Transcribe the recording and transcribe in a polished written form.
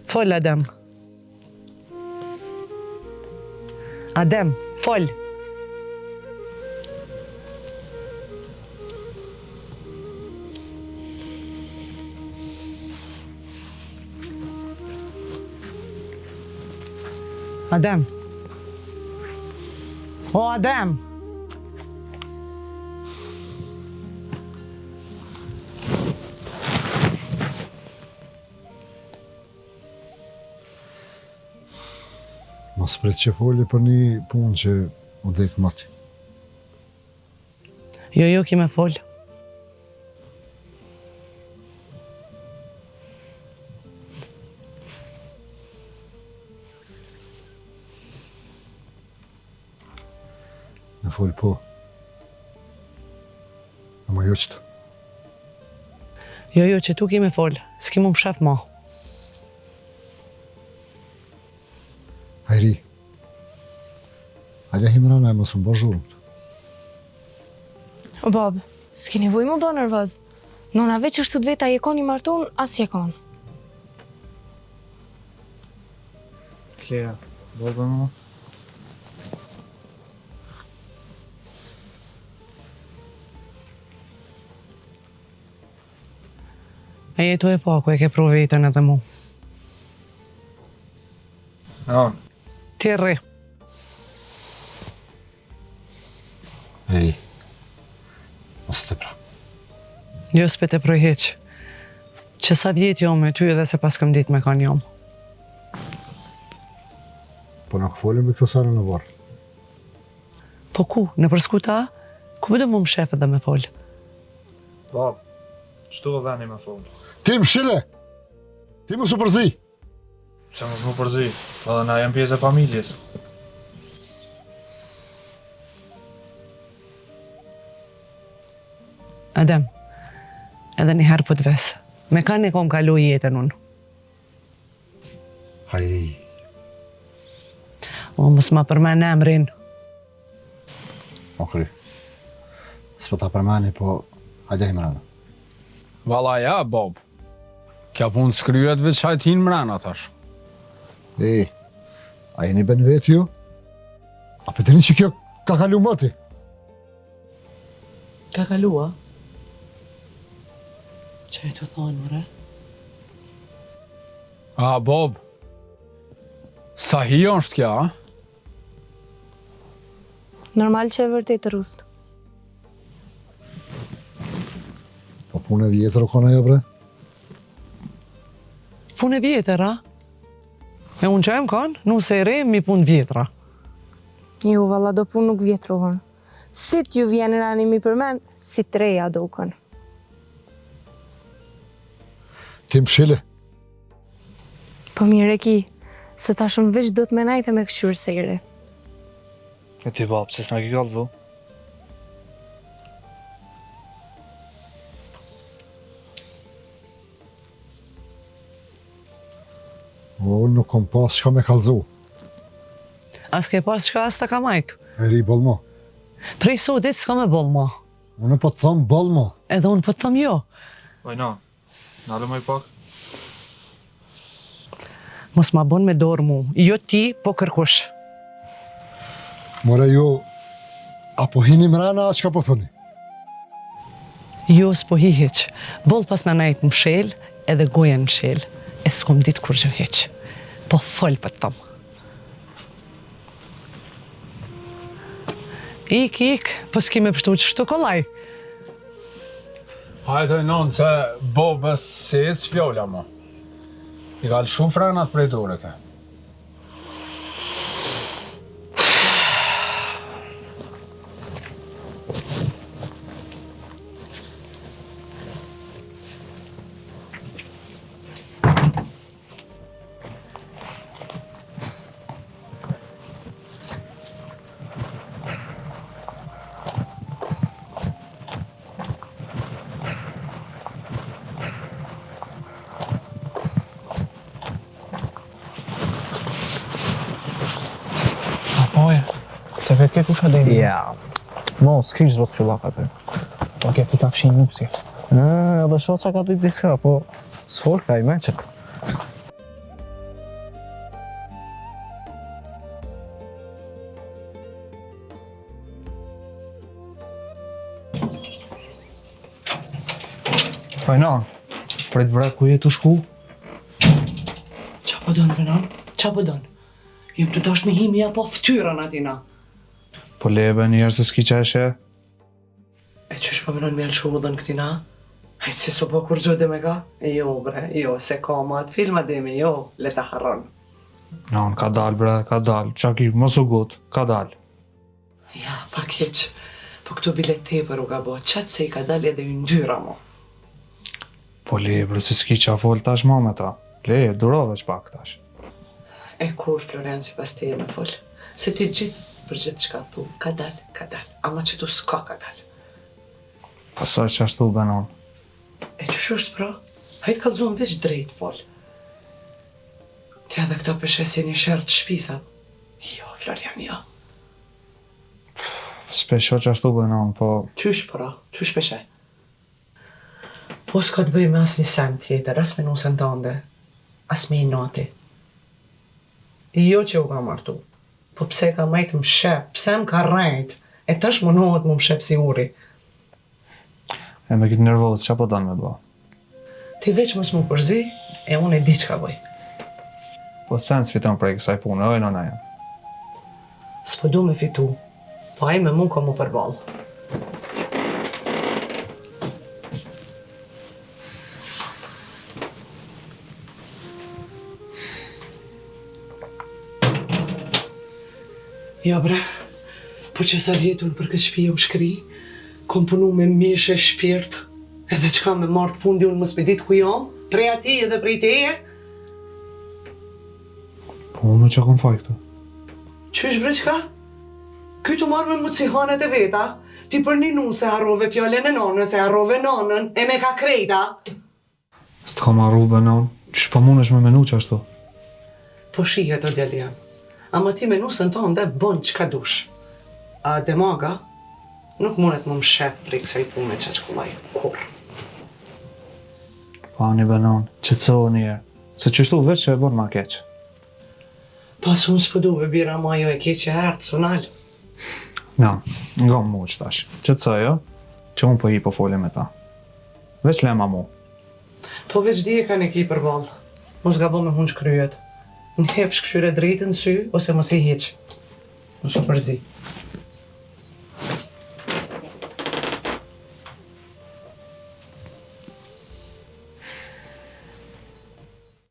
Fol, Adem. Adem, fol. Adem. O, Adem. Mos prit që foli për një punë që u dek mati. Jo, kime fol. Me fol po. Ama jo qëtë. Jo, që tu kime fol. S'ki mu më shef ma. Hajri. Hajde Himrana e mos më bërë zhurëm. O bab, s'ki nevoj më bë nervoz. Nona veç është të veta je kon i martun, as je kon. Klea, bërë më? E jetu e paku, e ke pru vetën edhe mu. Ti rri. Ej, mos të pra. Jo s'pe të proj heq. Që sa vjet jo me ty edhe se pas këm dit me kanë jom. Po nuk folim me këto sarë në varë. Po ku? Në përskuta? Ku përdo mu më shef edhe me fol? Bab, qëtu o dheni me fol? Ti më shile! Ti më su përzi! Që mos më përzi, edhe na jem pjesë e familjes. Adem, edhe një herë po të vesë. Me kanë e kom kalu jetën unë. Hajri. O, mos ma përmen emrin. Okri. S'po ta përmeni, po hajde Himrana. Valla ja, Bob. Kja punë s'kryet veç hajtin mrena tash. Ej, a jeni ben vetë ju? A për të një që kjo ka kalu mati? Ka kalua? Që e të thonë, mëre? A, Bob. Sa hi është kja, a? Normal që e vërtet rust. Po punë e vjetër o kona jo, bre? Punë e vjetër, a? E unë që e më kanë, nuse e re, mi punë vjetra. Jo, valla do pun nuk vjetruhën. Si t'ju vjen rani mi përmen, si treja duken. Ti më shile. Po mire ki, se ta shumë veç do të menajte me këshyrë sejre. E ti bab, se s'na ki kallëzu? O, nuk kom pas shka me kalzu. As ke pas qka as ta ka majtë. Eri, bol mo. Prej sotit s'ka me bol ma. Unë po të thëmë bol mo. Edhe unë po të thëmë jo. Vajna, nalë më i pak? Mos ma bon me dorë mu. Jo ti, po kërkush. More ju, apo hini mrena, qka po thëni? Jo s'po hi heq. Bol pas në najtë më shel, edhe gojen më shel. E s'kom ditë kur gjë heq. Po fol për të tëmë. Ik, po s'ki me pështu që shtu kollaj. Hajde non se Bobës se e s'fjolla ma. I ka lëshu frenat prej dore ke. Apoje, se vetë ke kusha deni? Ja. Mos, kish zbot fillak atë. Po ke ti ka fshin nupsi. Edhe shoqa ka ditë diska, po s'fol ka i meqet. Fajnan, prit bre, ku je të shku? Qa po donë, Benon? Qa po donë? Jem të dosh me himi apo ftyrën atina? Po lebe njerë se s'ki qeshe? E qysh po Benon me alëshu udhën këtina? Hajtë se so po kur gjode me ka? Jo, bre, jo, se ka ma atë filma demi, jo, le ta harron. Nan, ka dal bre, ka dal. Qa ki, mos u gut, ka dal. Ja, pa keq. Po këtu bilet tepër u ka bo, qatë se i ka dalë edhe ju ndyra mo. Po le bre, se s'ki qa fol tash ma me ta. Le, durove që pak tash. E kur Florenci pas teje me fol? Se ti gjithë për gjithë qka thu, ka dal, ama që tu s'ka ka dal. Pasaj që ashtu Benon. E qësh është pra? Hajtë kalzon veç drejt fol. Tja dhe këta pëshesi një shërë të shpisa. Jo, Florian, jo. Spesho që ashtu Benon, po... Qysh pra? Qysh peshe? Po s'ka të bëj me as një sen tjetër, as me nusën tënde, as me i nati. Jo që u ka martu, po pse ka majtë më shep, pse më ka rejt, e tash munohet më shep si uri. E me kitë nervoz, qa po danë me ba? Ti veç mos më përzi, e unë e di që ka bëj. Po sen s'fiton prej kësaj punë, oj nëna jem. S'po du me fitu, po aj me mund ka mu përbal. Ja bre, po që sa vjetun për këtë shpije më shkri, kom punu me mishe shpirt, edhe qka me martë fundi unë mos me ditë ku jam, prej ati edhe prej teje. Po unë që kom faj këtu. Qysh bre qka? Ky të marrë me mutësihanet e veta, ti për një nu se harrove fjallën e nonën, se harrove nonën, e me ka krejta. S'të ka marru Benon, qysh po munesh me menu që ashtu? Po shihet o djali jam, ama ti menusën tonë dhe bon qka dush. A demaga nuk mundet më shef prej kësaj pune që qkullaj, kur. Pani Benon, qëtësohë njerë, se qështu veç që e bon ma keq. Pas unë s'pëduve bira ma jo e keqe hartë, sonal. Na, nga mu që tash, qëtësoj jo, që unë po i po foli me ta. Veç lema mu. Po veç dije ka ne ki për balë, mos gabo me hunë shkryet. Në hef shkëshyre drejtë në sy, ose mos i heq. Mos u përzi.